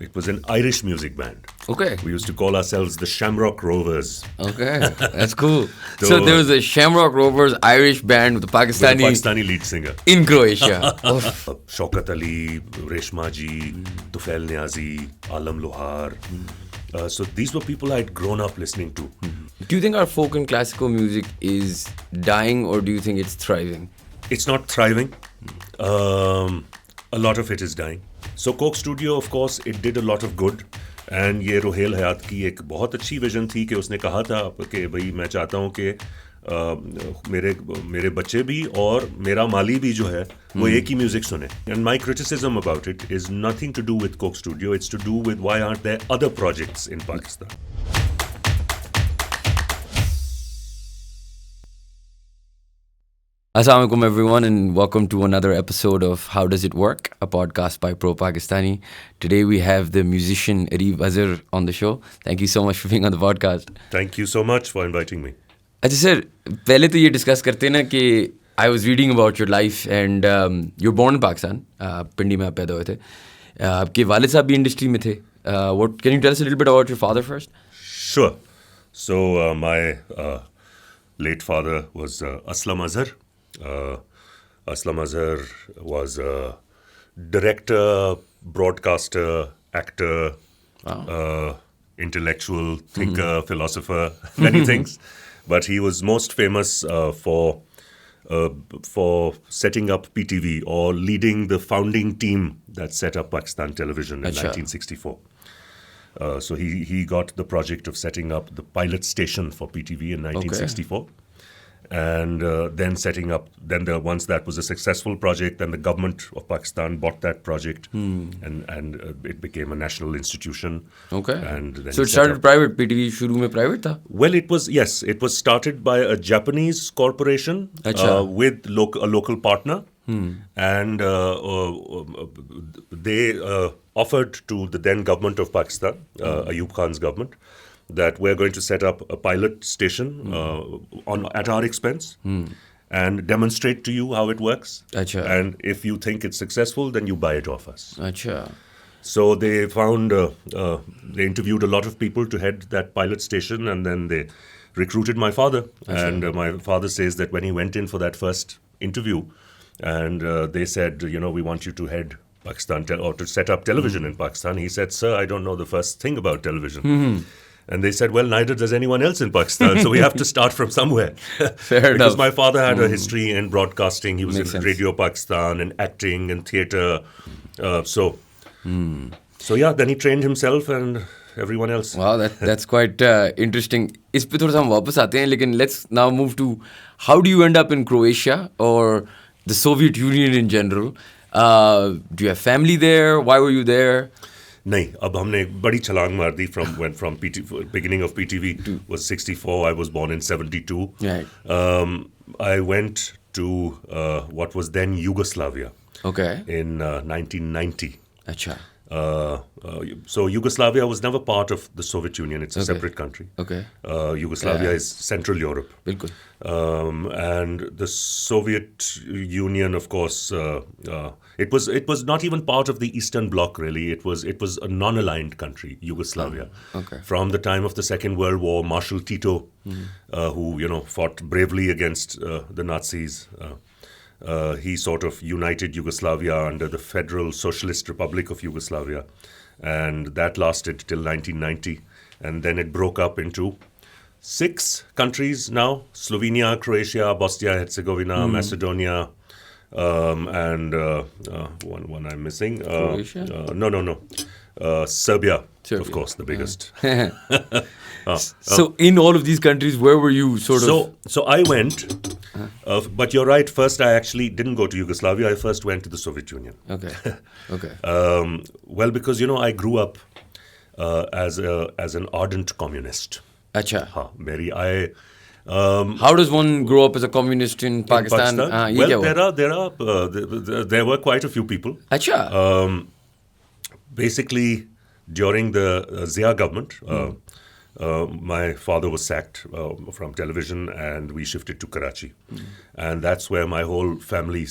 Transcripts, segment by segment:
It was an Irish music band. Okay. We used to call ourselves the Shamrock Rovers. Okay, that's cool. So there was a Shamrock Rovers Irish band with a With a Pakistani Pakistani lead singer. in Croatia. Shaukat Ali, Reshma Ji, Tufail Niazi, Alam Lohar. So these were people I'd grown up listening to. Do you think our folk and classical music is dying, or do you think it's thriving? It's not thriving. A lot of it is dying. So Coke Studio, of course, it did a lot of good. And ये रोहेल हयात की एक बहुत अच्छी vision थी कि उसने कहा था कि भाई मैं चाहता हूँ कि मेरे बच्चे भी और मेरा माली भी जो है वो एक ही म्यूजिक सुने. And my criticism about it is nothing to do with Coke Studio. It's to do with why aren't there other projects in Pakistan. Assalamu alaikum everyone, and welcome to another episode of How Does It Work, a podcast by Pro Pakistani. Today we have the musician Arieb Azhar on the show. Thank you so much for being on the podcast. Thank you so much for inviting me. अच्छा sir, पहले तो ये discuss करते हैं ना कि I was reading about your life and you're born in Pakistan. पिंडी में आप पैदा हुए थे. आपके वालिद साहब भी इंडस्ट्री में थे. Can you tell us a little bit about your father first? Sure. So my late father was Aslam Azhar. Aslam Azhar was a director, broadcaster, actor, intellectual, thinker, philosopher, many things. But he was most famous for setting up PTV or leading the founding team that set up Pakistan Television in 1964. So he got the project of setting up the pilot station for PTV in 1964. Okay. And then setting up, once that was a successful project, then the government of Pakistan bought that project and it became a national institution. Okay. And then so it started private, PTV shuru mein private tha? Well, it was started by a Japanese corporation with a local partner. And they offered to the then government of Pakistan, Ayub Khan's government, that we're going to set up a pilot station at our expense and demonstrate to you how it works. Achha. And if you think it's successful, then you buy it off us. Achha. So they found, they interviewed a lot of people to head that pilot station, and then they recruited my father. Achha. And my father says that when he went in for that first interview, and they said, we want you to head Pakistan or to set up television in Pakistan, he said, sir, I don't know the first thing about television. And they said, well, neither does anyone else in Pakistan, so we have to start from somewhere. Fair enough. Because my father had a history in broadcasting. He was Makes in sense. Radio Pakistan and acting and theatre. So then he trained himself and everyone else. Wow, that's quite interesting. इस पे थोड़ा सा हम वापस आते हैं, लेकिन let's now move to how do you end up in Croatia or the Soviet Union in general? Do you have family there? Why were you there? नहीं, अब हमने एक बड़ी छलांग मार दी from beginning of PTV was 64. I was born in 72. Right. I went to what was then Yugoslavia. Okay. In 1990. Acha. So Yugoslavia was never part of the Soviet Union. It's a separate country. Okay. Yugoslavia is Central Europe. Bilkul. And the Soviet Union, of course, it was not even part of the Eastern Bloc, really. It was a non-aligned country, Yugoslavia. Okay. From the time of the Second World War, Marshal Tito, who fought bravely against the Nazis. He sort of united Yugoslavia under the Federal Socialist Republic of Yugoslavia, and that lasted till 1990, and then it broke up into 6 countries now: Slovenia, Croatia, Bosnia-Herzegovina, Macedonia, and one I'm missing. Croatia? No. Serbia, of course, the biggest. So in all of these countries, where were you So I went, but you're right, first I actually didn't go to Yugoslavia, I first went to the Soviet Union. Okay. Well, because, I grew up as an ardent communist. Acha. How does one grow up as a communist in Pakistan? There were quite a few people. Acha. Basically, during the Zia government, my father was sacked from television and we shifted to Karachi. And that's where my whole family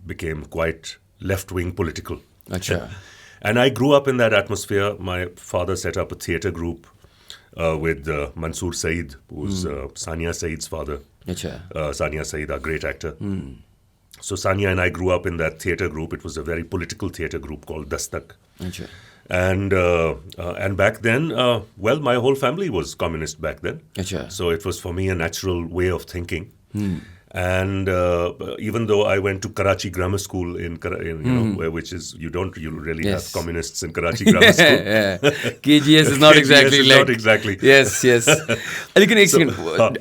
became quite left-wing political. Achha. And I grew up in that atmosphere. My father set up a theatre group with Mansoor Saeed, who's Sania Saeed's father. Achha. Sania Saeed, a great actor. So Sania and I grew up in that theatre group. It was a very political theatre group called Dastak. Achha. And back then, well, my whole family was communist back then. Achha. So it was for me a natural way of thinking. And even though I went to Karachi Grammar School in you know, which is you really have communists in Karachi Grammar School. KGS is not exactly KGS is like not exactly. Yes.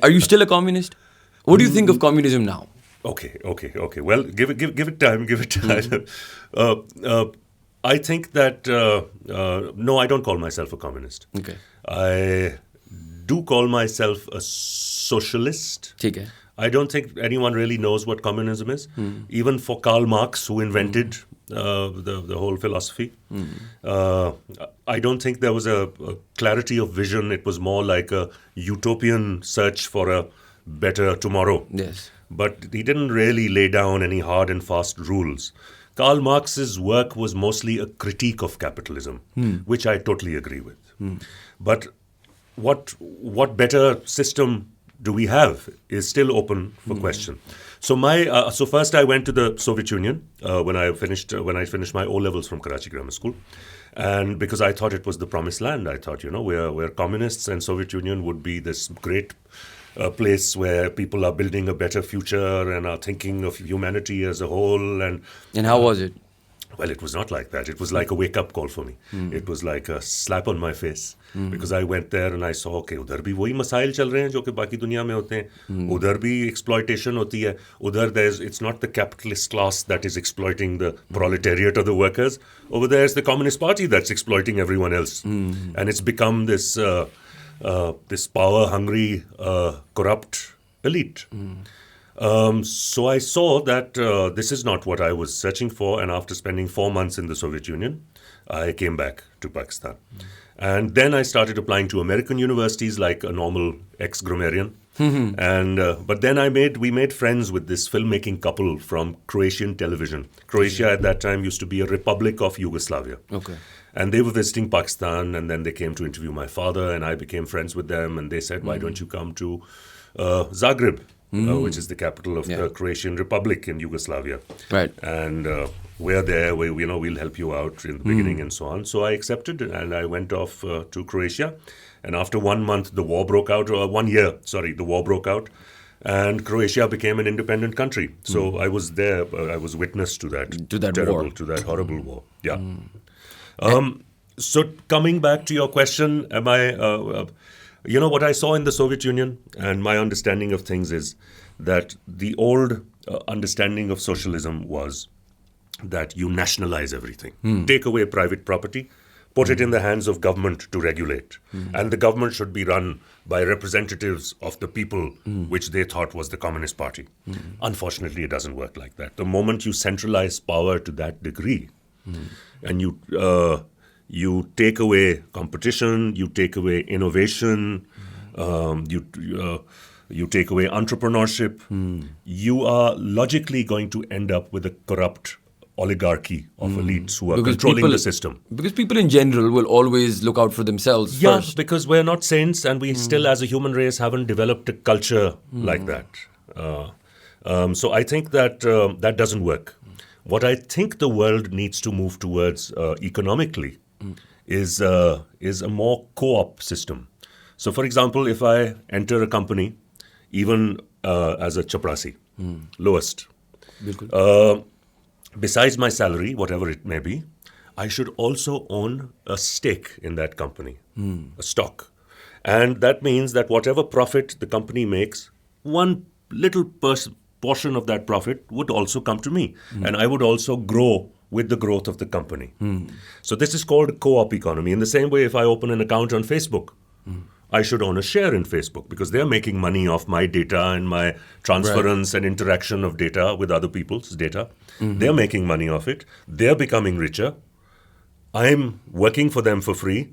Are you still a communist? What do you think of communism now? Okay. Well, give it time. Give it time. I think that no, I don't call myself a communist. Okay. I do call myself a socialist. ठीक है. I don't think anyone really knows what communism is. Even for Karl Marx, who invented the whole philosophy, I don't think there was a clarity of vision. It was more like a utopian search for a better tomorrow. Yes. But he didn't really lay down any hard and fast rules. Karl Marx's work was mostly a critique of capitalism, which I totally agree with. But what better system do we have is still open for question. So so first I went to the Soviet Union when I finished my O levels from Karachi Grammar School, and because I thought it was the promised land. I thought, we're communists, and Soviet Union would be this great place where people are building a better future and are thinking of humanity as a whole. And how was it? Well, it was not like that. It was like a wake-up call for me. It was like a slap on my face because I went there and I saw, okay, उधर भी वही मसाइल चल रहे हैं जो कि बाकी दुनिया में होते हैं. उधर भी exploitation होती है. उधर it's not the capitalist class that is exploiting the proletariat or the workers. Over there is the Communist Party that's exploiting everyone else, and it's become this this power-hungry, corrupt elite. So I saw that this is not what I was searching for, and after spending 4 months in the Soviet Union, I came back to Pakistan. And then I started applying to American universities like a normal ex-grammarian. And but then we made friends with this filmmaking couple from Croatian television. Croatia at that time used to be a republic of Yugoslavia. Okay. And they were visiting Pakistan, and then they came to interview my father, and I became friends with them, and they said, why don't you come to Zagreb, which is the capital of the Croatian Republic in Yugoslavia. Right. And we're there, we'll help you out in the beginning and so on. So I accepted, and I went off to Croatia. And after 1 month, the war broke out, or 1 year, sorry, the war broke out. And Croatia became an independent country. So I was there, I was witness to that. To that terrible, war. to that horrible war. Yeah. So coming back to your question, am I, what I saw in the Soviet Union and my understanding of things is that the old understanding of socialism was that you nationalize everything, take away private property, put it in the hands of government to regulate. And the government should be run by representatives of the people, which they thought was the Communist Party. Unfortunately, it doesn't work like that. The moment you centralize power to that degree, and you take away competition, you take away innovation, you take away entrepreneurship, you are logically going to end up with a corrupt oligarchy of elites who are controlling the system. Because people in general will always look out for themselves first. Yeah, because we're not saints, and we still, as a human race, haven't developed a culture like that. So I think that that doesn't work. What I think the world needs to move towards economically is a more co-op system. So, for example, if I enter a company, even as a chaprasi, lowest, besides my salary, whatever it may be, I should also own a stake in that company, a stock. And that means that whatever profit the company makes, one little portion of that profit would also come to me. And I would also grow with the growth of the company. So this is called co-op economy. In the same way, if I open an account on Facebook, I should own a share in Facebook because they're making money off my data and my transference and interaction of data with other people's data. They're making money off it. They're becoming richer. I'm working for them for free.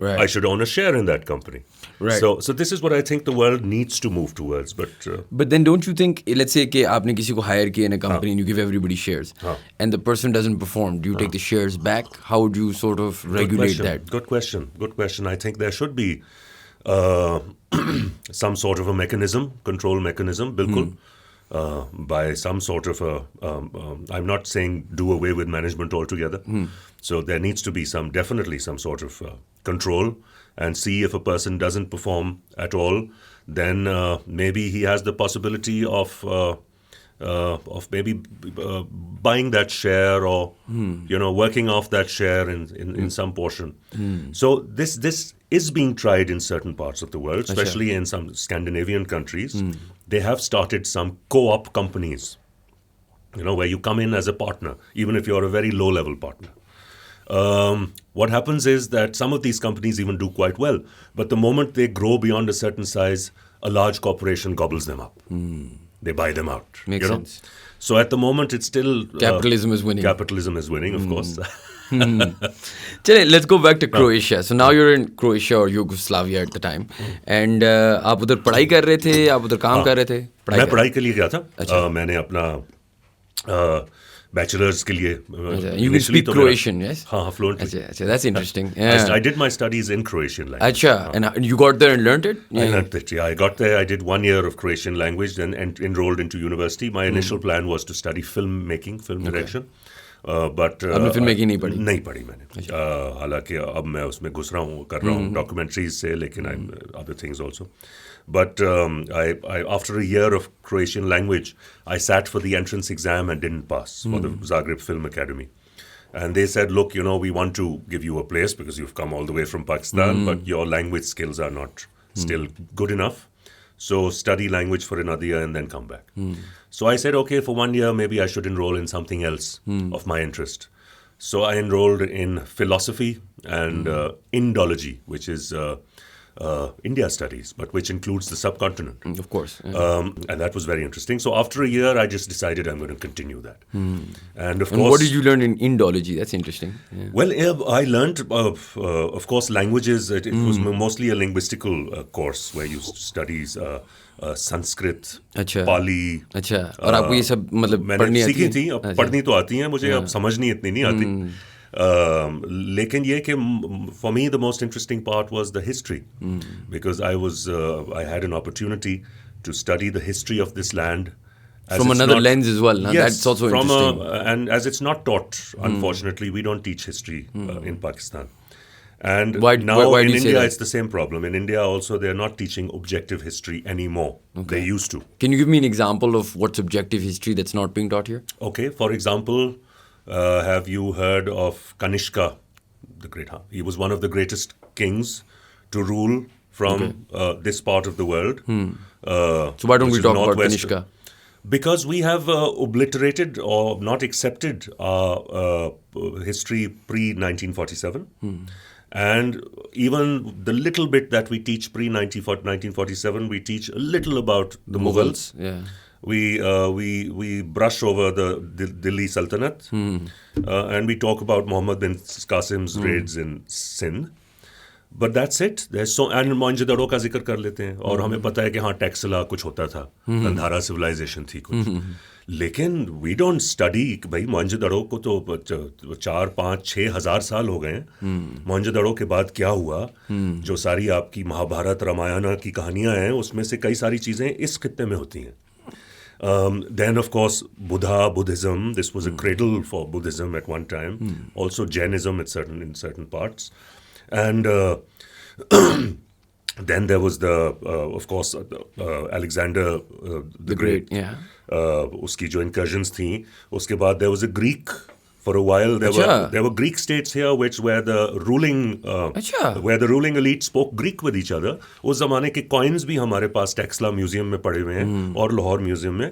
Right. I should own a share in that company. Right. So this is what I think the world needs to move towards. But then don't you think, let's say कि आपने किसी को hire किया in a company and you give everybody shares and the person doesn't perform, do you take the shares back? How would you sort of regulate that? Good question. I think there should be some sort of a mechanism, control mechanism, bilkul. By some sort of I'm not saying do away with management altogether. So there needs to be definitely some sort of control, and see if a person doesn't perform at all, then maybe he has the possibility of maybe buying that share, or working off that share in some portion. So this is being tried in certain parts of the world, especially in some Scandinavian countries. They have started some co-op companies, where you come in as a partner, even if you're a very low-level partner. What happens is that some of these companies even do quite well, but the moment they grow beyond a certain size, a large corporation gobbles them up. They buy them out. Makes sense. So at the moment, it's still... Capitalism is winning. Capitalism is winning, of course. Chale, let's go back to Croatia. So now you're in Croatia or Yugoslavia at the time. And आप उधर पढ़ाई कर रहे थे, आप उधर काम कर रहे थे? मैं पढ़ाई के लिए गया था. मैंने अपना bachelor's के लिए you can speak Croatian, yes? हाँ, fluently. अच्छा, that's interesting. Yeah. I did my studies in Croatian language. अच्छा, and you got there and learned it? I learned it, yeah. I got there, I did 1 year of Croatian language, then enrolled into university. My initial plan was to study filmmaking, film direction. But आपने filmmaking नहीं पढ़ी मैंने. हालांकि अब मैं उसमें घुस रहा हूँ, कर रहा हूँ documentaries से, लेकिन other things also. But I after a year of Croatian language, I sat for the entrance exam and didn't pass for the Zagreb Film Academy. And they said, look, we want to give you a place because you've come all the way from Pakistan, but your language skills are not still good enough. So study language for another year and then come back. So I said, okay, for 1 year, maybe I should enroll in something else of my interest. So I enrolled in philosophy and Indology, which is India studies, but which includes the subcontinent. Of course. Yeah. And that was very interesting. So after a year, I just decided I'm going to continue that. And of course... what did you learn in Indology? That's interesting. Yeah. Well, I learned, of course, languages. It was mostly a linguistical course where you study Sanskrit, Pali. अच्छा, और आपको ये सब मतलब मैंने सीखी थी, अब पढ़नी तो आती हैं मुझे, अब समझनी इतनी नहीं आती. लेकिन ये कि for me the most interesting part was the history, because I had an opportunity to study the history of this land from another lens as well. Yes, that's also interesting. And as it's not taught, unfortunately, we don't teach history in Pakistan. And why in do you say India, that? it's the same problem. In India also, they're not teaching objective history anymore. Okay. They used to. Can you give me an example of what's objective history that's not being taught here? Okay, for example, have you heard of Kanishka, the great? He was one of the greatest kings to rule from this part of the world. So why don't we talk about Kanishka? Because we have obliterated or not accepted our history pre-1947. And even the little bit that we teach pre-1947, we teach a little about the Mughals. Yeah. We brush over the Delhi Sultanate, and we talk about Muhammad bin Qasim's raids in Sindh. But that's it. There's and Mohenjodaro का जिक्र कर लेते हैं, और हमें पता है कि हाँ टैक्सला कुछ होता था, गंधारा सिविलाइजेशन थी कुछ. लेकिन we don't study भाई मोहनजोदड़ो को तो 4, 5, 6 हज़ार साल हो गए हैं. मोहनजोदड़ो के बाद क्या हुआ, जो सारी आपकी महाभारत रामायण की कहानियां हैं, उसमें से कई सारी चीजें इस खित्ते में होती हैं. Then of course Buddhism, this was a cradle for Buddhism at one time. Also Jainism in certain parts. And then there was of course Alexander the Great. Yeah. Uski jo incursions thi. Uske baad there was a Greek. For a while there were Greek states here where the ruling elite spoke Greek with each other. उस ज़माने के coins भी हमारे पास Taxila museum में पड़े हुए हैं और लाहौर म्यूजियम में,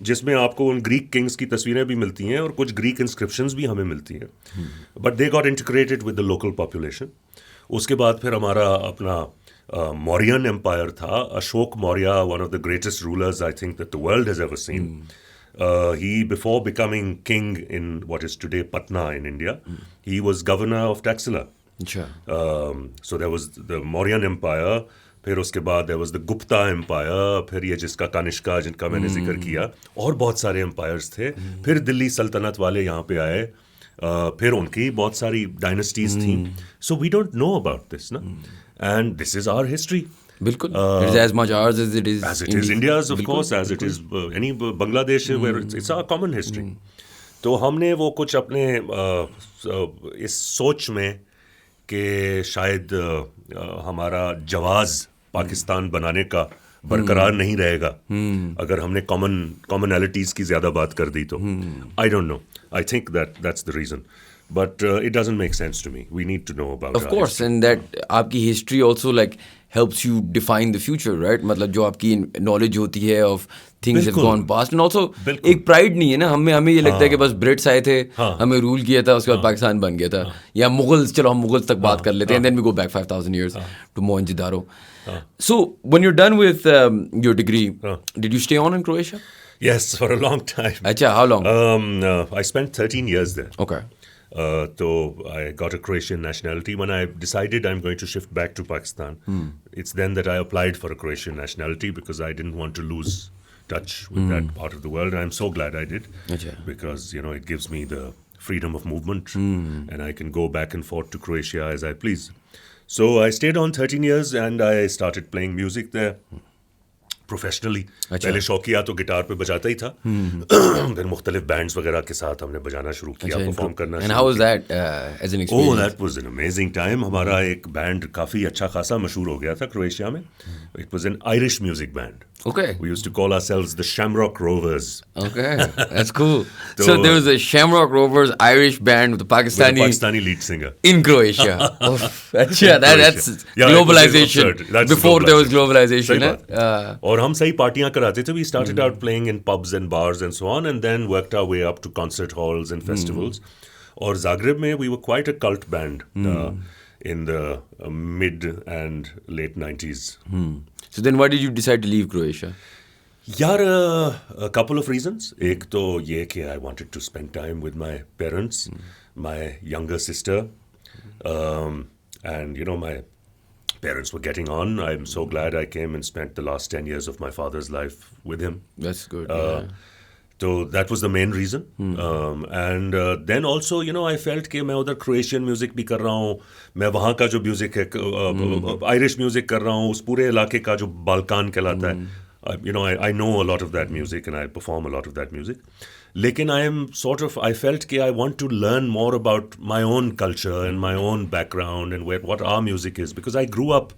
जिसमें आपको उन ग्रीक किंग्स की तस्वीरें भी मिलती हैं और कुछ ग्रीक इंस्क्रिप्शंस भी हमें मिलती हैं. But they got integrated with the local population. उसके बाद फिर हमारा अपना Mauryan empire था. Ashok Maurya, one of the greatest rulers I think that the world has ever seen. He, before becoming king in what is today Patna in India, he was governor of Taxila. अच्छा. So there was the Mauryan Empire, फिर उसके बाद there was the Gupta Empire, फिर ये जिसका कानिष्का जिनका मैंने जिक्र किया, और बहुत सारे एम्पायर्स थे. फिर दिल्ली सल्तनत वाले यहाँ पे आए, फिर उनकी बहुत सारी डायनेस्टीज थी. So we don't know about this, na? And this is our history. बिल्कुल. It is as much ours as it is India's, of course, as it is any Bangladesh, where it's our common history. तो हमने वो कुछ अपने इस सोच में कि शायद हमारा जवाज़ पाकिस्तान बनाने का बरकरार नहीं रहेगा अगर हमने कॉमनैलिटीज़ की ज़्यादा बात कर दी तो. I don't know, I think that's the reason. But it doesn't make sense to me. We need to know about Of course, and that आपकी history also like helps you define the future, right? मतलब जो आपकी knowledge होती है of things have gone past, and also एक pride नहीं है ना हमें ये लगता है कि बस ब्रिट्स आए थे, हमें रूल किया था, उसके बाद पाकिस्तान बन गया था, या मुगल्स, चलो हम मुगल्स तक बात कर लेते हैं, and then we go back 5,000 years to Mohenjo-daro. So when you're done with your degree, did you stay on in Croatia? Yes, for a long time. अच्छा, how long? I spent 13 years there. Okay. So I got a Croatian nationality. When I decided I'm going to shift back to Pakistan, it's then that I applied for a Croatian nationality because I didn't want to lose touch with that part of the world. I'm so glad I did, because it gives me the freedom of movement, and I can go back and forth to Croatia as I please. So I stayed on 13 years and I started playing music there. Professionally. पहले शौकिया तो guitar पे बजाता ही था, फिर मुख्तलिफ bands वगैरह के साथ हमने बजाना शुरू किया, परफॉर्म करना. And how was that as an experience? Oh, that was an amazing time. हमारा एक बैंड काफ़ी अच्छा खासा मशहूर हो गया था क्रोएशिया में. It was an Irish music band. Okay. We used to call ourselves the Shamrock Rovers. Okay, that's cool. So there was a Shamrock Rovers Irish band with the Pakistani lead singer in Croatia. That's globalization. Before there was globalization. और हम सही पार्टियां कराते थे. We started out playing in pubs and bars and so on, and then worked our way up to concert halls and festivals. और Zagreb में we were quite a cult band in the mid and late 90s. So then why did you decide to leave Croatia? यार, a couple of reasons. एक तो ये कि I wanted to spend time with my parents, my younger sister, and my parents were getting on. I'm so glad I came and spent the last 10 years of my father's life with him. That's good. So that was the main reason. And then also, I felt कि मैं उधर Croatian music भी कर रहा हूँ, मैं वहाँ का जो म्यूज़िक है, Irish music कर रहा हूँ, उस पूरे इलाके का जो बाल्कान कहलाता है. I know a lot of that music and I perform a lot of that music. लेकिन I felt कि I want to learn more about my own culture and my own background and what our music is, because I grew up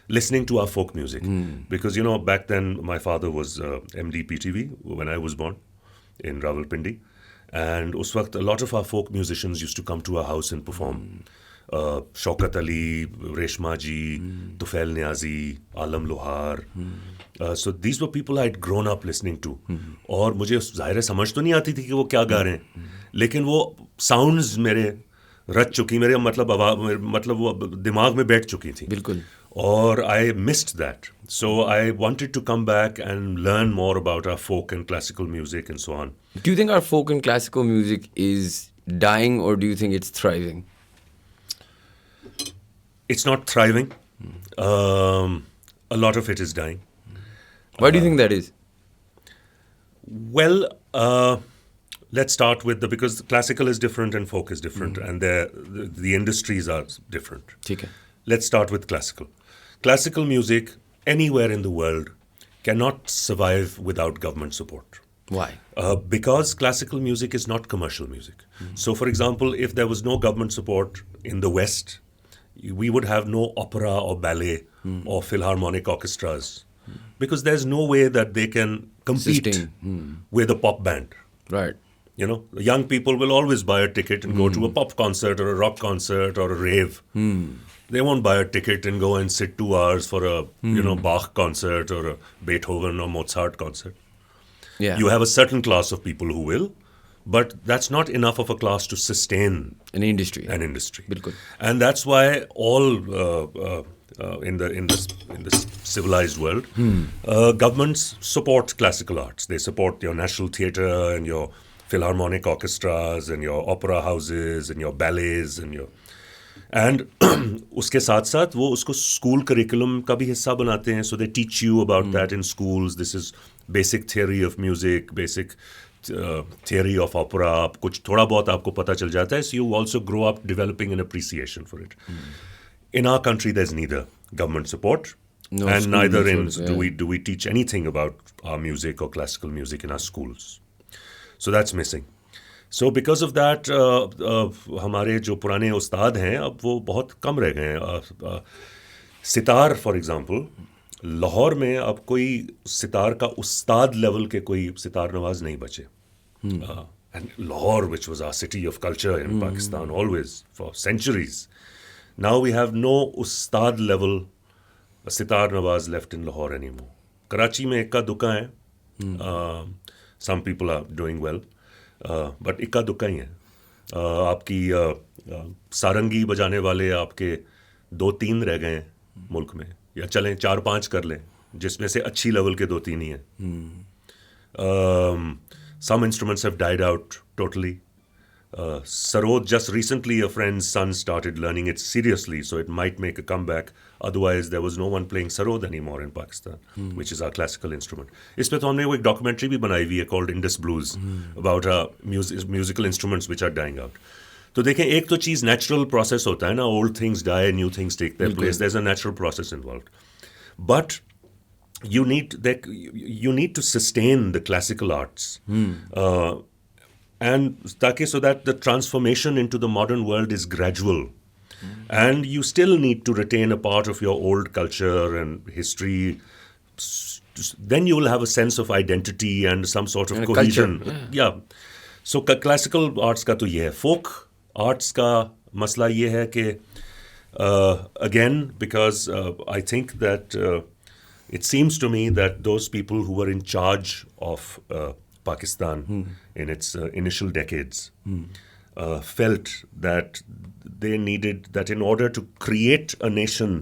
listening to our folk music. Because, back then my father was MD PTV when I was born in Rawalpindi. And us waqt, a lot of our folk musicians used to come to our house and perform. Shaukat Ali, Reshma Ji, Tufail Niazi, Alam Lohar. So these were people I had grown up listening to. और मुझे ज़ाहिर है समझ तो नहीं आती थी कि वो क्या गा रहे हैं, लेकिन वो साउंड्स मेरे रच चुकी, मेरे मतलब वो दिमाग में बैठ चुकी थी. बिल्कुल. Or I missed that. So I wanted to come back and learn more about our folk and classical music and so on. Do you think our folk and classical music is dying, or do you think it's thriving? It's not thriving. A lot of it is dying. Why do you think that is? Well, let's start with because classical is different and folk is different, and the industries are different. Okay. Let's start with classical. Classical music anywhere in the world cannot survive without government support. Why? Because classical music is not commercial music. So, for example, if there was no government support in the West, we would have no opera or ballet or philharmonic orchestras, because there's no way that they can compete with a pop band. Right. Young people will always buy a ticket and go to a pop concert or a rock concert or a rave. They won't buy a ticket and go and sit 2 hours for a Bach concert or a Beethoven or Mozart concert. Yeah. You have a certain class of people who will, but that's not enough of a class to sustain an industry. Bilkul. And that's why all in the civilized world, governments support classical arts. They support your national theatre and your philharmonic orchestras and your opera houses and your ballets and your and उसके साथ साथ वो उसको school curriculum का भी हिस्सा बनाते हैं. So they teach you about that in schools. This is basic theory of music, basic theory of opera. आप कुछ थोड़ा बहुत आपको पता चल जाता है. So you also grow up developing an appreciation for it. In our country, there's neither government support, No and school neither resource, do we teach anything about our music or classical music in our schools. So that's missing. So because of that, हमारे जो पुराने उस्ताद हैं अब वो बहुत कम रह गए हैं. सितार फॉर एग्जांपल, लाहौर में अब कोई सितार का उस्ताद लेवल के कोई सितार नवाज नहीं बचे. And Lahore, which was our city of culture in Pakistan always for centuries. Now we have no ustad level sitar nawaz left in Lahore anymore. Karachi में इक्का दुक्का है. Some people are doing well, but इक्का दुक्का ही है. आपकी सारंगी बजाने वाले आपके 2-3 रह गए हैं मुल्क में, या चलें 4-5 कर लें, जिसमें से अच्छी लेवल के 2-3 ही हैं. Some instruments have died out totally. Sarod, just recently a friend's son started learning it seriously, so it might make a comeback. Otherwise, there was no one playing sarod anymore in Pakistan, which is our classical instrument. इस पे तो हमने वो एक documentary भी बनाई हुई है called Indus Blues about musical instruments which are dying out. तो देखें, एक तो चीज़ natural process होता है ना, old things die, new things take their place. There's a natural process involved. But you need to sustain the classical arts. And so that the transformation into the modern world is gradual. And you still need to retain a part of your old culture and history. Then you will have a sense of identity and some sort of cohesion. Yeah. So classical arts का तो ये है. Folk arts का मसला ये है कि again, because I think that it seems to me that those people who were in charge of Pakistan in its initial decades felt that they needed that in order to create a nation,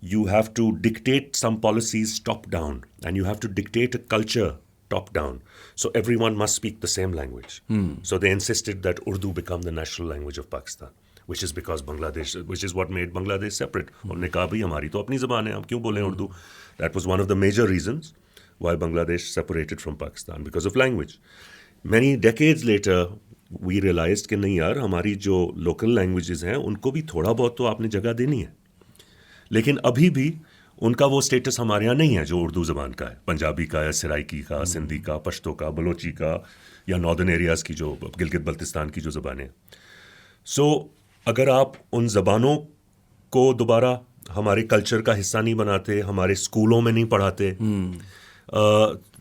you have to dictate some policies top down, and you have to dictate a culture top down. So everyone must speak the same language. So they insisted that Urdu become the national language of Pakistan, which is because Bangladesh, which is what made Bangladesh separate. उन्होंने कहा भाई हमारी तो अपनी ज़बान है, हम क्यों बोलें Urdu? That was one of the major reasons why Bangladesh separated from Pakistan, because of language. Many decades later, we realized कि नहीं यार, हमारी जो local languages हैं उनको भी थोड़ा बहुत तो आपने जगह देनी है. लेकिन अभी भी उनका वो स्टेटस हमारे यहाँ नहीं है जो उर्दू ज़बान का है. पंजाबी का या सराइकी का, सिंधी का, पश्तो का, बलोची का, या नॉर्दर्न एरियाज़ की जो गिलगित बल्तिस्तान की जो ज़बानें. सो अगर आप उन ज़बानों को दोबारा हमारे कल्चर का हिस्सा नहीं बनाते, हमारे स्कूलों में नहीं पढ़ाते,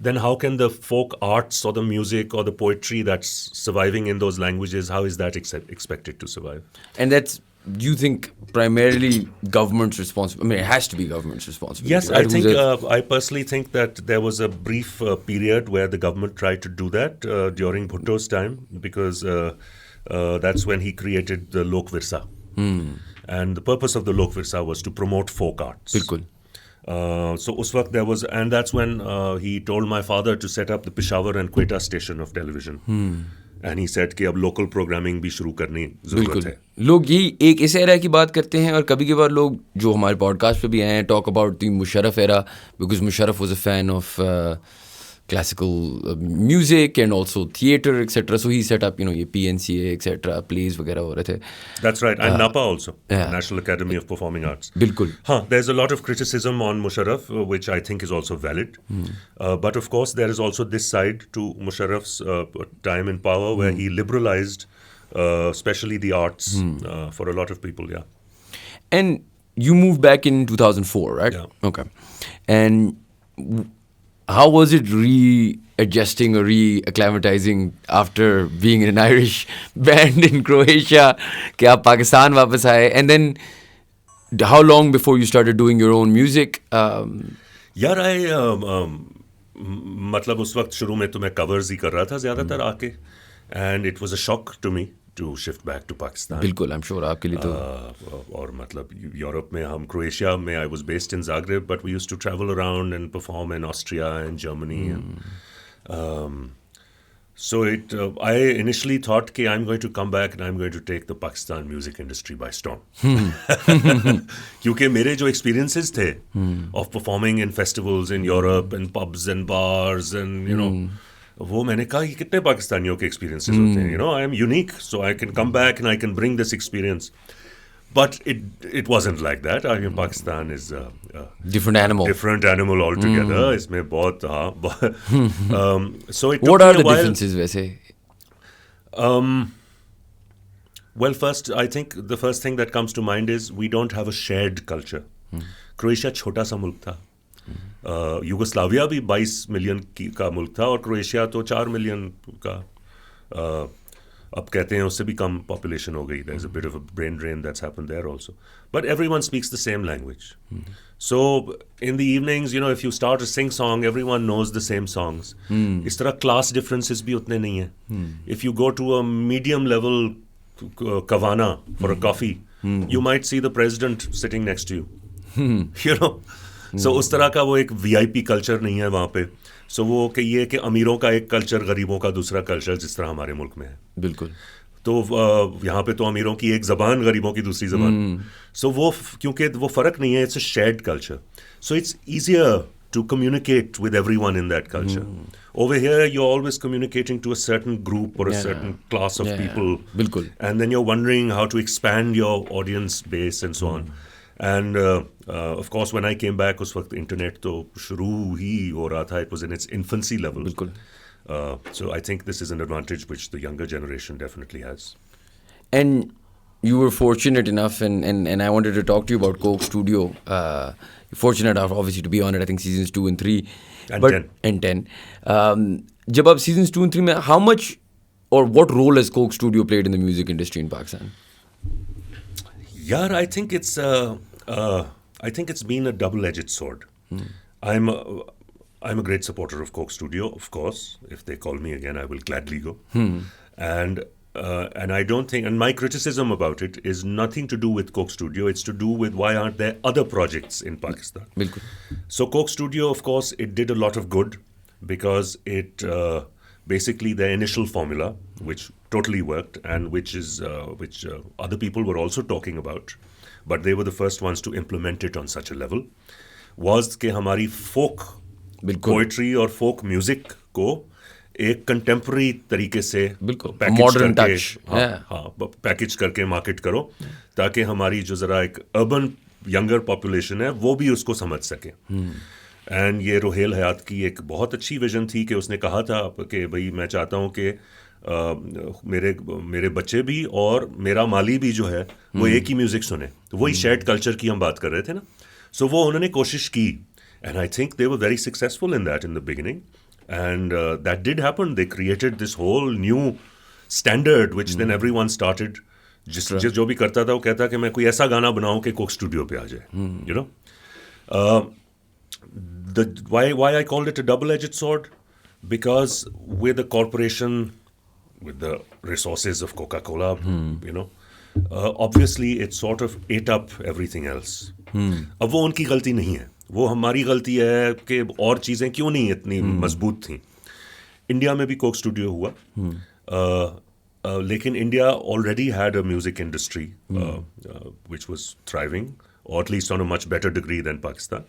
then how can the folk arts or the music or the poetry that's surviving in those languages, how is that expected to survive? And that's, you think, primarily government's responsibility? I mean, it has to be government's responsibility. Yes, right? I personally think that there was a brief period where the government tried to do that during Bhutto's time, because that's when he created the Lok Virsa. And the purpose of the Lok Virsa was to promote folk arts. Bilkul. So उस वक्त there was, and that's when he told my father to set up the Peshawar and Quetta station of television. And he said कि अब local programming भी शुरू करनी ज़रूरत है. लोग यही एक इस एरा की बात करते हैं, और कभी कभार लोग जो हमारे पॉडकास्ट पे भी आए हैं talk about the Musharraf era, because Musharraf was a fan of classical music and also theatre, etc. So he set up, ये PNCA, etc. plays वगैरह हो रहे थे. That's right. And NAPA also, National Academy of Performing Arts. बिल्कुल. There's a lot of criticism on Musharraf, which I think is also valid. But of course, there is also this side to Musharraf's time in power, where he liberalized, especially the arts, for a lot of people. Yeah. And you moved back in 2004, right? Yeah. Okay. And how was it readjusting or reacclimatizing after being in an Irish band in Croatia कि आप पाकिस्तान वापस आए? And then how long before you started doing your own music? यार मतलब उस वक्त शुरू में तो मैं कवर्स ही कर रहा था ज़्यादातर आके, and it was a shock to me to shift back to Pakistan. बिल्कुल, I'm sure आपके लिए तो और मतलब यूरोप में हम, क्रोएशिया में, I was based in Zagreb, but we used to travel around and perform in Austria and Germany. And, So I initially thought that I'm going to come back and I'm going to take the Pakistan music industry by storm. क्योंकि मेरे जो experiences थे of performing in festivals in Europe and pubs and bars and वो मैंने कहा कि कितने पाकिस्तानियों के experiences होते हैं. I am unique, so I can come back and I can bring this experience. But it wasn't like that. I mean, Pakistan is a different animal altogether. इसमें बहुत so it took What are me a the while. differences वैसे? Well, first, I think the first thing that comes to mind is we don't have a shared culture. Croatia छोटा सा मुल्क था. Yugoslavia भी 22 million का मुल्क था और क्रोएशिया तो 4 मिलियन का अब कहते हैं उससे भी कम population हो गई. There's a bit of a brain drain that's happened there also. But everyone speaks the same language. So in the evenings, if you start a sing song, everyone knows the same songs. इस तरह class differences भी उतने नहीं हैं. If you go to a medium level kavana for a coffee, you might see the president sitting next to you. So उस तरह का वो एक VIP culture नहीं है वहाँ पे. So वो कि ये कि अमीरों का एक कल्चर गरीबों का दूसरा कल्चर जिस तरह हमारे मुल्क में है. बिल्कुल. तो यहाँ पे तो अमीरों की एक ज़बान गरीबों की दूसरी ज़बान. So वो क्योंकि वो फ़र्क नहीं है, it's a shared culture. So it's easier to communicate with everyone in that culture. Over here you're always communicating to a certain group or a certain class of people. बिल्कुल. And then you're wondering how to expand your audience base and so on. And of course when I came back उस वक्त internet तो शुरू ही हो रहा था. It was in its infancy level. बिल्कुल. So I think this is an advantage which the younger generation definitely has. And you were fortunate enough, and I wanted to talk to you about Coke Studio. You're fortunate enough, obviously, to be on it. I think seasons 2 and 3. And 10. And 10. जब आप seasons 2 and 3 में, how much or what role has Coke Studio played in the music industry in Pakistan? Yeah, I think it's been a double-edged sword. I'm a great supporter of Coke Studio, of course. If they call me again, I will gladly go. And I don't think, and my criticism about it is nothing to do with Coke Studio. It's to do with why aren't there other projects in Pakistan. बिल्कुल. So Coke Studio, of course, it did a lot of good because it basically their initial formula, which totally worked and which other people were also talking about, but they were the first ones to implement it on such a level, was कि हमारी folk poetry और folk music को एक contemporary तरीके से modern touch, package करके market करो ताकि हमारी जो ज़रा एक urban younger population है वो भी उसको समझ सके. एंड ये रोहेल हयात की एक बहुत अच्छी विजन थी कि उसने कहा था कि भाई मैं चाहता हूँ कि मेरे बच्चे भी और मेरा माली भी जो है वो एक ही म्यूज़िक सुने. तो वही शेयर्ड कल्चर की हम बात कर रहे थे ना. सो वो उन्होंने कोशिश की and I think they were very successful in that in the beginning and that did happen. They created this whole new standard which then everyone started. जो भी करता था वो कहता कि मैं कोई ऐसा गाना बनाऊँ कि कोक स्टूडियो पे आ जाए. You know why I called it a double-edged sword, because with a corporation with the resources of Coca-Cola, obviously it sort of ate up everything else. अब वो उनकी गलती नहीं है, वो हमारी गलती है कि और चीज़ें क्यों नहीं इतनी मजबूत थी. इंडिया में भी कोक स्टूडियो हुआ, लेकिन India already had a music industry which was thriving, or at least on a much better degree than Pakistan.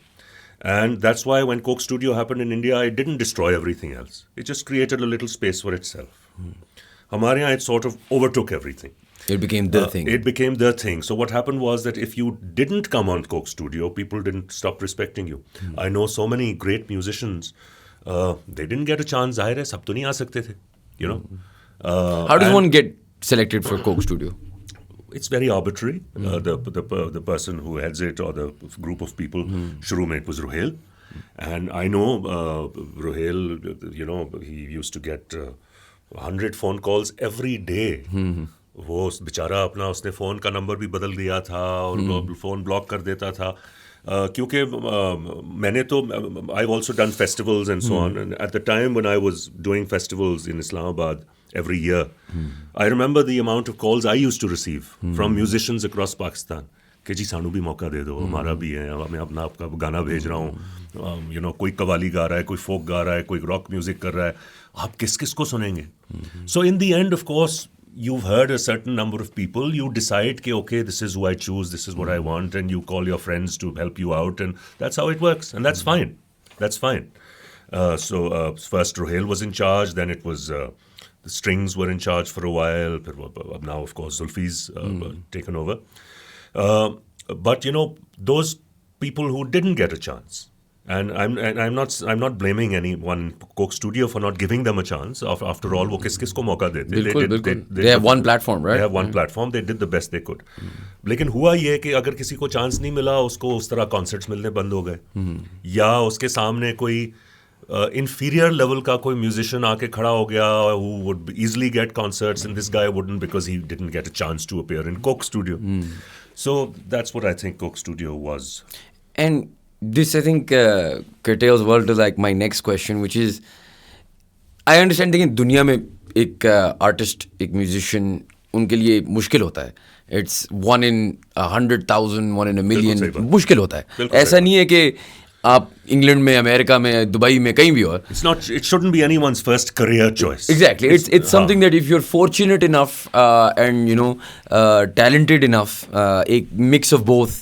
And that's why when Coke Studio happened in India, it didn't destroy everything else. It just created a little space for itself. हमारे यहाँ it sort of overtook everything. It became the thing. It became the thing. So what happened was that if you didn't come on Coke Studio, people didn't stop respecting you. I know so many great musicians. They didn't get a chance. जाहिर है सब तो नहीं आ सकते थे. You know. How does one get selected for Coke Studio? It's very arbitrary. The person who heads it or the group of people, shuru mein it was Ruhail. And I know Ruhail, he used to get 100 phone calls every day. वो बेचारा अपना उसने phone का number भी बदल दिया था और फ़ोन ब्लॉक कर देता था. क्योंकि मैंने तो I've also done festivals and so on. And at the time when I was doing festivals in Islamabad every year, I remember the amount of calls I used to receive from musicians across Pakistan. कि जी सानू भी मौका दे दो, हमारा भी है, मैं अपना आपका गाना भेज रहा हूँ, कोई कवाली गा रहा है, कोई फोक गा रहा है, कोई रॉक म्यूजिक कर रहा है, आप किस किस को सुनेंगे? So in the end of course you've heard a certain number of people, you decide कि okay, this is who I choose, this is what I want, and you call your friends to help you out, and that's how it works, and that's fine. That's fine. So first Rohail was in charge, then it was the strings were in charge for a while, now of course Zulfi's taken over. But those people who didn't get a chance, and I'm not blaming anyone in Coke Studio for not giving them a chance. After all, वो किस को मौका देते? They have one platform, right? They have one platform. They did the best they could. लेकिन हुआ ये कि अगर किसी को चांस नहीं मिला, उसको उस तरह कॉन्सर्ट्स मिलने बंद हो गए, या उसके सामने कोई inferior level का कोई musician आके खड़ा हो गया who would easily get concerts, and this guy wouldn't because he didn't get a chance to appear in Coke Studio. So that's what I think Coke Studio was. And this, I think, curtails well to like my next question, which is, I understand कि दुनिया में एक artist, एक musician, उनके लिए मुश्किल होता है. It's 1 in 100,000, 1 in a million. मुश्किल होता है. ऐसा नहीं है कि आप इंग्लैंड में, अमेरिका में, दुबई में, कहीं भी हो. It shouldn't be anyone's first career choice. Exactly. It's something that if you're fortunate enough and talented enough, a mix of both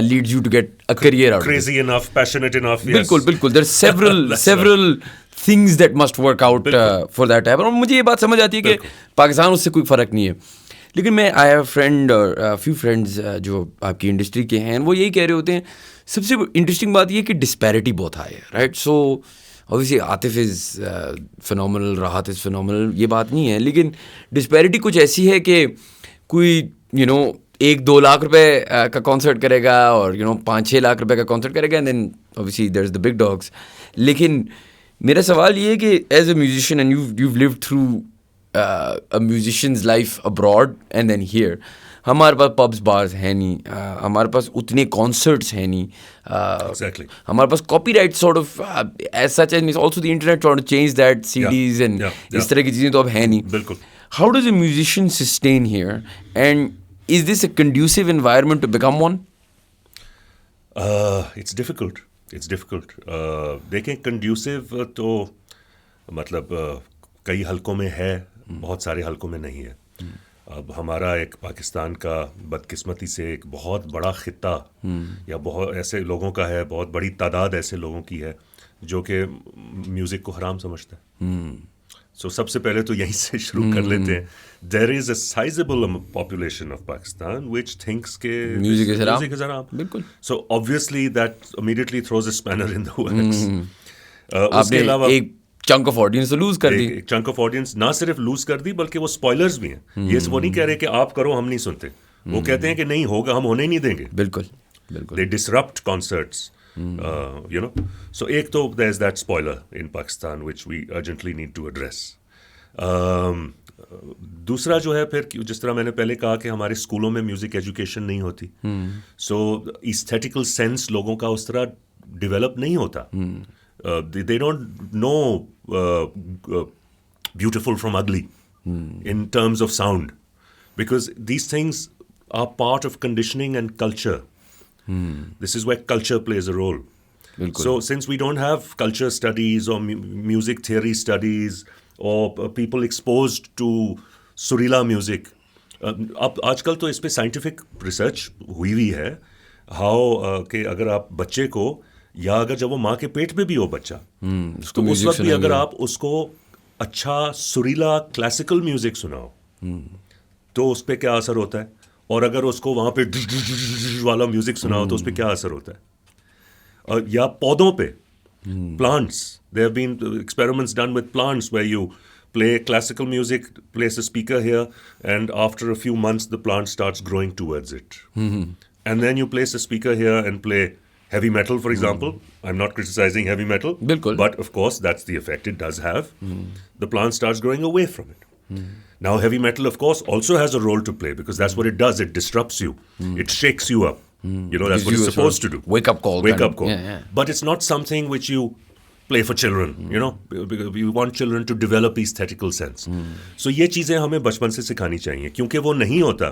leads you to get a career out of it. Crazy enough, passionate enough. Yes. बिल्कुल. There's several things that must work out for that type. और मुझे ये बात समझ आती है कि पाकिस्तान उससे कोई फ़र्क नहीं है. लेकिन मैं आई हैव फ्रेंड और फ्यू फ्रेंड्स जो आपकी इंडस्ट्री के हैं, वो यही कह रहे होते हैं, सबसे इंटरेस्टिंग बात ये कि डिस्पैरिटी बहुत हाई है, right? So obviously Atif is phenomenal, राहत इज़ फिनोमिनल, ये बात नहीं है, लेकिन डिस्पैरिटी कुछ ऐसी है कि कोई 1-2 लाख रुपए का कॉन्सर्ट करेगा और 5-6 लाख रुपए का कॉन्सर्ट करेगा, and then obviously there is the big dogs. लेकिन मेरा सवाल ये है कि as a musician, and you've lived through a musician's life abroad and then here, हमारे पास पब्स बार्स हैं नहीं, हमारे पास उतने कॉन्सर्ट्स हैं नहीं, हमारे पास copyright sort of as such, and also the internet sort of change that, CDs and इस तरह की चीज़ें तो अब है नहीं. बिल्कुल. How does a musician sustain here, and is this a conducive environment to become one? It's difficult. देखें, कंड्यूसिव तो मतलब कई हलकों में है, बहुत सारे हलकों में नहीं है. अब हमारा एक पाकिस्तान का बदकिस्मती से एक बहुत बड़ा खित्ता या बहुत ऐसे लोगों का है, बहुत बड़ी तादाद ऐसे लोगों की है जो कि म्यूज़िक को हराम समझता है. सो सबसे पहले तो यहीं से शुरू कर लेते हैं. There is a sizeable population of Pakistan which thinks के म्यूजिक इज हराम. बिल्कुल. So obviously that immediately throws a spanner in the works. उसके अलावा एक चंक ऑफ ऑडियंस लूज कर दी. एक चंक ऑफ ऑडियंस ना सिर्फ लूज कर दी, बल्कि वो स्पॉयलर्स भी हैं. ये वो नहीं कह रहे कि आप करो, हम नहीं सुनते. वो कहते हैं कि नहीं होगा, हम होने नहीं देंगे. बिल्कुल. दे डिसरप्ट कॉन्सर्ट्स. सो एक तो there is that spoiler in Pakistan which we urgently need to address. दूसरा जो है, फिर जिस तरह मैंने पहले कहा कि हमारे स्कूलों में म्यूजिक एजुकेशन नहीं होती, सो एस्थेटिकल सेंस लोगों का उस तरह डेवलप नहीं होता. They don't know beautiful from ugly in terms of sound, because these things are part of conditioning and culture. This is where culture plays a role. So since we don't have culture studies or music theory studies or people exposed to सुरीला music, अब आजकल तो इस पे scientific research हुई हुई है, how कि अगर आप बच्चे को, या अगर जब वो माँ के पेट में भी हो बच्चा, तो उस वक्त भी अगर आप उसको अच्छा सुरीला क्लासिकल म्यूजिक सुनाओ, तो उस पर क्या असर होता है, और अगर उसको वहाँ पे वाला म्यूजिक सुनाओ तो उस पर क्या असर होता है. या पौधों पे, plants, there have been experiments done with plants where you play classical music, place a speaker here, and after a few months the plant starts growing towards it. And then you place a speaker here and play heavy metal, for example. I'm not criticizing heavy metal, but of course that's the effect it does have. The plant starts growing away from it. Now heavy metal of course also has a role to play, because that's what it does. It disrupts you. It shakes you up. That's what it's supposed to do. Wake up call. Yeah. But it's not something which you play for children, because we want children to develop aesthetical sense. So ये चीज़ें हमें बचपन से सिखानी चाहिए, क्योंकि वो नहीं होता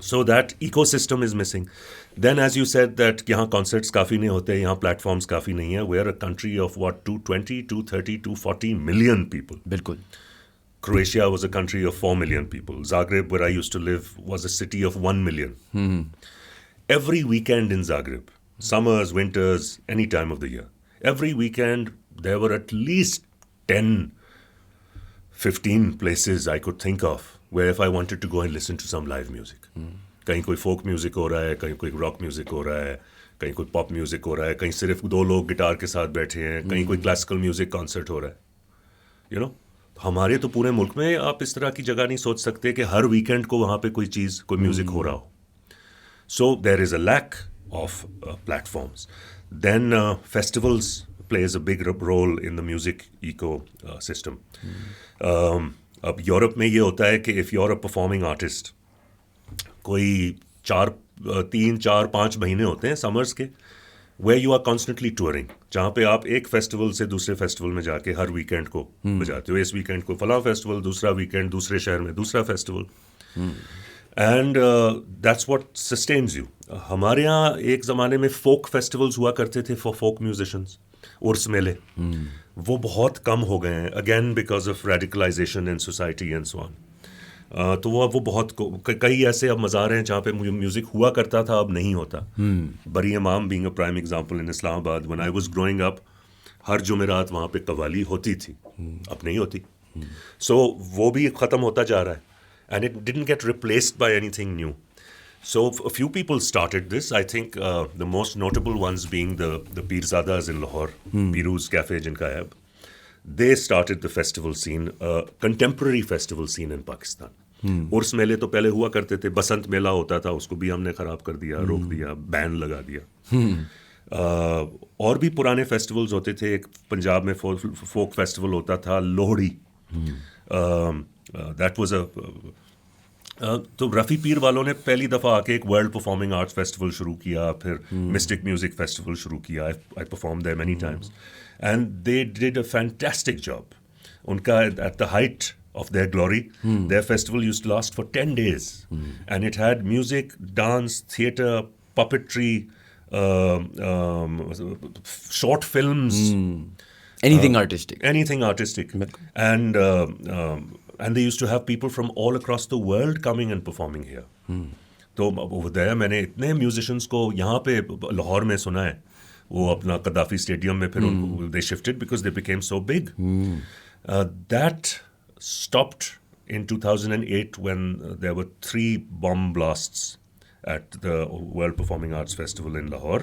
So that ecosystem is missing. Then, as you said, that यहाँ concerts काफ़ी नहीं होते, यहाँ platforms काफ़ी नहीं है. We're a country of what, 220, 230, 240 million people. बिल्कुल. Croatia was a country of 4 million people. Zagreb, where I used to live, was a city of 1 million. Every weekend in Zagreb, summers, winters, any time of the year, every weekend there were at least 10, 15 places I could think of where if I wanted to go and listen to some live music. कहीं कोई folk music हो रहा है, कहीं कोई rock music हो रहा है, कहीं कोई pop music हो रहा है, कहीं सिर्फ 2 लोग गिटार के साथ बैठे हैं, कहीं कोई classical music concert हो रहा है. You know? हमारे तो पूरे मुल्क में आप इस तरह की जगह नहीं सोच सकते कि हर वीकेंड को वहाँ पे कोई चीज़, कोई म्यूज़िक हो रहा हो. So there is a lack of platforms. Then festivals plays a big role in the music ecosystem. अब यूरोप में ये होता है कि if you're a performing artist, कोई 3, 4, 5 महीने होते हैं समर्स के, where you are constantly touring, जहाँ पे आप एक फेस्टिवल से दूसरे फेस्टिवल में जाके हर वीकेंड को बजाते हो. इस वीकेंड को फलां फेस्टिवल, दूसरा वीकेंड दूसरे शहर में दूसरा festival. And that's what sustains you. हमारे यहाँ एक ज़माने में फोक फेस्टिवल्स हुआ करते थे फॉर फोक म्यूजिशियंस, उर्स मेले. वो बहुत कम हो गए हैं, again because of radicalisation in society and so on. तो वो बहुत कई ऐसे अब मज़ार हैं जहाँ पे म्यूज़िक हुआ करता था, अब नहीं होता. Bari Imam being a prime example in Islamabad, when I was growing up, हर जुमेरात वहाँ पे कव्वाली होती थी, अब नहीं होती. सो वो भी ख़त्म होता जा रहा है, and it didn't get replaced by anything new. So a few people started this. I think the most notable ones being the Peerzadas in Lahore, Piruz Cafe जिनका है. They started the festival scene, contemporary festival scene in Pakistan. उर्स मेले तो पहले हुआ करते थे, बसंत मेला होता था, उसको भी हमने ख़राब कर दिया, रोक दिया, बैन लगा दिया. और भी पुराने फेस्टिवल्स होते थे. एक पंजाब में फोक फेस्टिवल होता था, लोहड़ी. दैट वाज तो रफ़ी पीर वालों ने पहली दफ़ा आके एक वर्ल्ड परफॉर्मिंग आर्ट्स फेस्टिवल शुरू किया, फिर मिस्टिक म्यूज़िक फेस्टिवल शुरू किया. I perform there many times and they did a fantastic job. उनका at the height of their glory, their festival used to last for 10 days. And it had music, dance, theatre, puppetry, short films. Anything artistic. Anything artistic. And they used to have people from all across the world coming and performing here. तो over there मैंने इतने musicians को यहाँ पे लाहौर में सुना है. वो अपना कद्दाफी स्टेडियम में फिर उनको they shifted because they became so big. That stopped in 2008 when there were 3 bomb blasts at the World Performing Arts Festival in Lahore.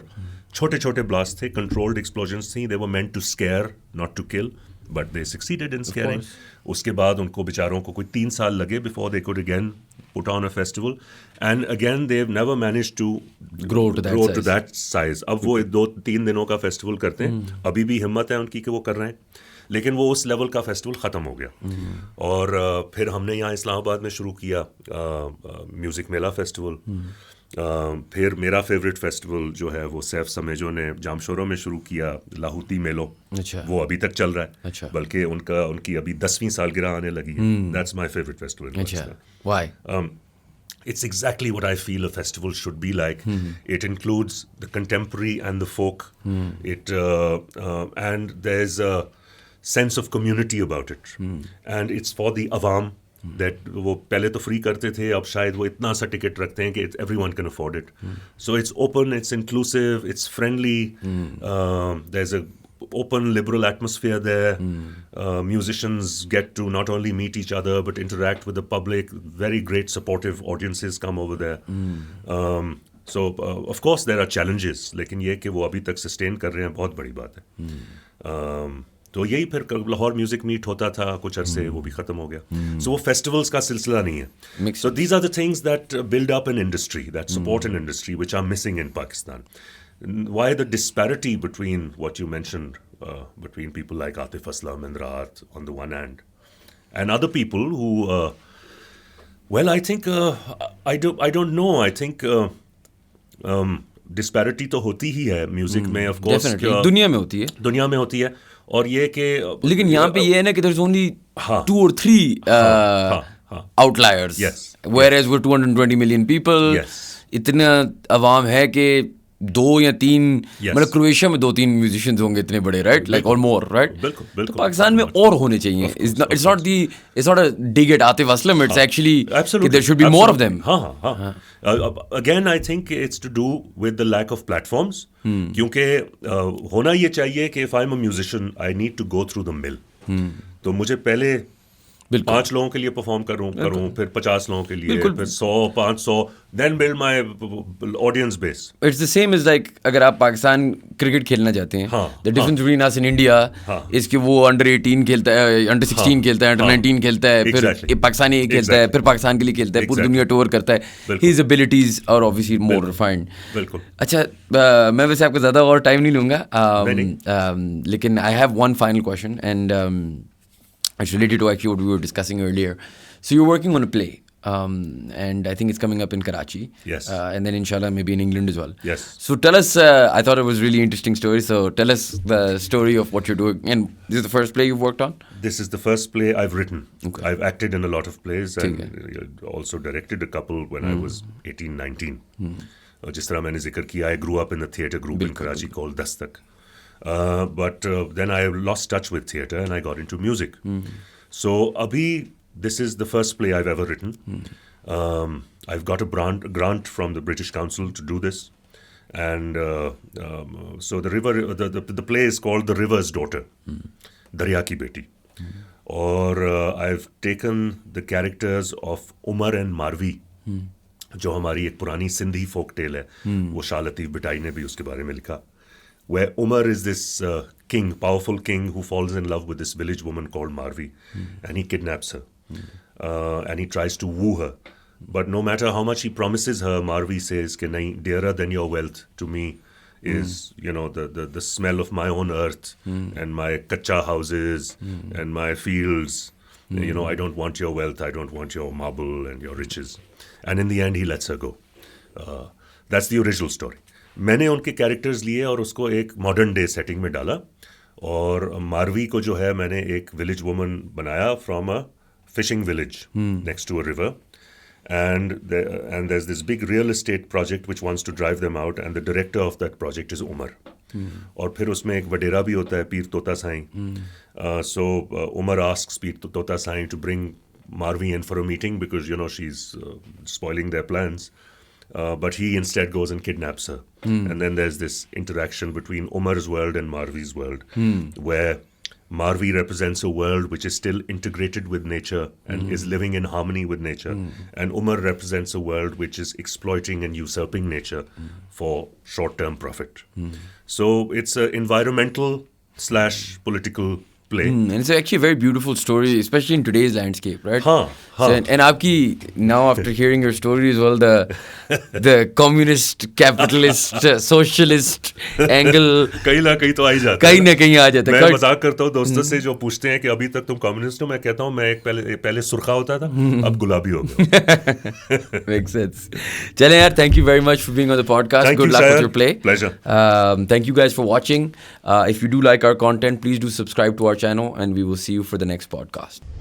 Chote blasts the, controlled explosions thi. They were meant to scare, not to kill, but they succeeded in scaring. Uske baad unko bicharon ko koi 3 saal lage before they could again put on a festival, and again they've never managed to grow to that size. अब वो 2-3 दिनों का festival करते हैं. अभी भी हिम्मत है उनकी कि वो कर रहे हैं, लेकिन वो उस लेवल का फेस्टिवल ख़त्म हो गया. और फिर हमने यहाँ इस्लामाबाद में शुरू किया म्यूज़िक मेला फेस्टिवल. फिर मेरा फेवरेट फेस्टिवल जो है वो सैफ समेजो ने जामशोरों में शुरू किया, लाहौती मेलो. वो अभी तक चल रहा है, बल्कि उनकी अभी 10वीं सालगिरह आने लगी है. That's my favourite festival in Pakistan. Why? It's exactly what I feel a festival should be like. It includes the contemporary and the folk. And there's a sense of community about it. And it's for the awam. That वो पहले तो free करते थे, अब शायद वो इतना सा टिकट रखते हैं कि everyone can afford it. So it's open, it's inclusive, it's friendly. There's a open liberal atmosphere there. Musicians get to not only meet each other but interact with the public. Very great supportive audiences come over there. So of course there are challenges, लेकिन ये कि वो अभी तक sustain कर रहे हैं, बहुत बड़ी बात है. तो यही फिर लाहौर म्यूजिक मीट होता था कुछ अरसे, वो भी ख़त्म हो गया. सो वो फेस्टिवल्स का सिलसिला नहीं है. So these are the things that build up an industry, that support an industry, which are missing in Pakistan. Why the disparity between what you mentioned, between people like Atif Aslam and Rahat on the one hand, and other people who, well, I think, I don't know. I think disparity तो होती ही है music में, of course. दुनिया में होती है. दुनिया में होती है. और ये कि लेकिन यहाँ पे ये है ना कि there's only 2 or 3 outliers. Yes. Whereas we're 220 million people. Yes. इतना अवाम है कि 2 या 3 मतलब क्रोएशिया में 2-3 म्यूजिशियंस होंगे इतने बड़े, राइट, लाइक और मोर, राइट. बिल्कुल तो पाकिस्तान में और होने चाहिए. It's not a dig at Atif Aslam. It's actually there should be more of them. Again, I think it's to do with the lack of platforms. क्योंकि होना ये चाहिए कि if I'm a musician, I need to go through the mill. तो मुझे पहले 5 लोगों के लिए परफॉर्म करूं, फिर 50 लोगों के लिए, फिर 100, 500, then build my audience base. It's the same as like अगर आप पाकिस्तान क्रिकेट खेलना चाहते हैं, the difference between us in India is कि वो under 18 खेलता है, under 16 खेलता है, under 19 खेलता है, फिर पाकिस्तानी खेलता है, फिर पाकिस्तान के लिए खेलता है, पूरी दुनिया टूर करता है. His abilities are obviously more refined. बिल्कुल. अच्छा, मैं वैसे आपका ज़्यादा और टाइम नहीं लूँगा, लेकिन I have one final question and it's related to actually what we were discussing earlier. So you're working on a play, and I think it's coming up in Karachi. Yes. And then inshallah maybe in England as well. Yes. So tell us, I thought it was a really interesting story. So tell us the story of what you're doing. And this is the first play you've worked on? This is the first play I've written. Okay. I've acted in a lot of plays and also directed a couple when I was 18, 19. जिस तरह मैंने जिक्र किया, I grew up in a theatre group in Karachi called Dastak. But then I lost touch with theatre and I got into music. So abhi, this is the first play I've ever written. I've got a grant from the British Council to do this. And so the play is called The River's Daughter, Darya Ki Beti. Or I've taken the characters of Umar and Marvi, जो हमारी एक पुरानी Sindhi folk tale है, वो शाह लतीफ़ बिटाई ने भी उसके बारे में लिखा. Where Umar is this king, powerful king who falls in love with this village woman called Marvi, and he kidnaps her, and he tries to woo her. But no matter how much he promises her, Marvi says, "Ke nahi, dearer than your wealth to me is, the smell of my own earth and my kacha houses and my fields. I don't want your wealth. I don't want your marble and your riches." And in the end, he lets her go. That's the original story. मैंने उनके characters लिए और उसको एक modern day setting में डाला, और मारवी को जो है मैंने एक विलेज वुमन बनाया from a fishing village next to a river, and there's this big real estate project which wants to drive them out, and the director of that project is Umar. और फिर उसमें एक वडेरा भी होता है, पीर तोता Sai. So Umar asks पीर तोता Sai to bring Marvi in for a meeting because she's spoiling their plans. But he instead goes and kidnaps her. And then there's this interaction between Umar's world and Marvi's world, where Marvi represents a world which is still integrated with nature and is living in harmony with nature. And Umar represents a world which is exploiting and usurping nature for short-term profit. So it's an environmental/political play. And it's actually a very beautiful story, especially in today's landscape, right? So, and aapki, now after hearing your story as well, the communist, capitalist, socialist angle कहीं ना कहीं तो आ ही जाता है. कहीं ना कहीं आ जाता है. मैं मजाक करता हूँ दोस्तों से जो पूछते हैं कि अभी तक तुम कम्युनिस्ट हो, मैं कहता हूँ मैं पहले सुर्खा होता था, अब गुलाबी हो गया. Makes sense. चलें यार, thank you very much for being on the podcast. Thank Good you, luck Shayad. with your play. Pleasure. Thank you guys for watching. If you do like our content, please do subscribe to our channel, and we will see you for the next podcast.